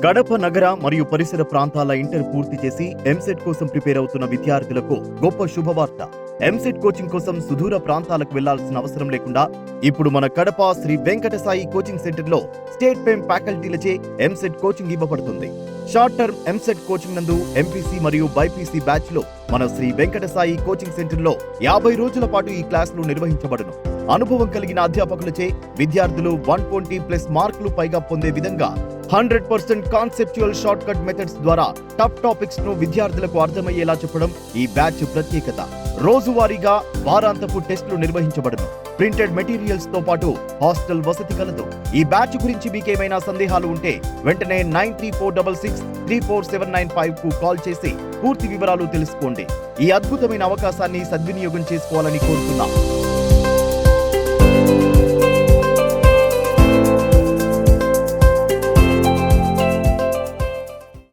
కడప నగర మరియు పరిసర ప్రాంతాల ఇంటర్ పూర్తి చేసి ఎంసెట్ కోసం ప్రిపేర్ అవుతున్న విద్యార్థులకు గొప్ప శుభవార్త. ఎంసెట్ కోచింగ్ కోసం సుదూర ప్రాంతాలకు వెళ్లాల్సిన అవసరం లేకుండా ఇప్పుడు మన కడప శ్రీ వెంకట సాయి కోచింగ్ సెంటర్ లో స్టేట్ ఫేమ్ ఫ్యాకల్టీలచే ఎంసెట్ కోచింగ్ ఇవ్వబడుతుంది. షార్ట్ టర్మ్ ఎంసెట్ కోచింగ్ నందు ఎంపీసీ మరియు బైపీసీ బ్యాచ్ లో మన శ్రీ వెంకట సాయి కోచింగ్ సెంటర్ లో 50 రోజుల పాటు ఈ క్లాసులు నిర్వహించబడును. అనుభవం కలిగిన అధ్యాపకులచే విద్యార్థులు 120+ మార్కులు పైగా పొందే విధంగా 100% కాన్సెప్చువల్ షార్ట్ కట్ మెథడ్స్ ద్వారా టఫ్ టాపిక్స్ ను విద్యార్థులకు అర్థమయ్యేలా చెప్పడం ఈ బ్యాచ్ ప్రత్యేకత. రోజువారీగా వారాంతపు టెస్టులు నిర్వహించబడును. ప్రింటెడ్ మెటీరియల్స్ తో పాటు హాస్టల్ వసతి కలదు. ఈ బ్యాచ్ గురించి మీకేమైనా సందేహాలు ఉంటే వెంటనే 9346334795 కు కాల్ చేసి పూర్తి వివరాలు తెలుసుకోండి. ఈ అద్భుతమైన అవకాశాన్ని సద్వినియోగం చేసుకోవాలని కోరుతున్నాం.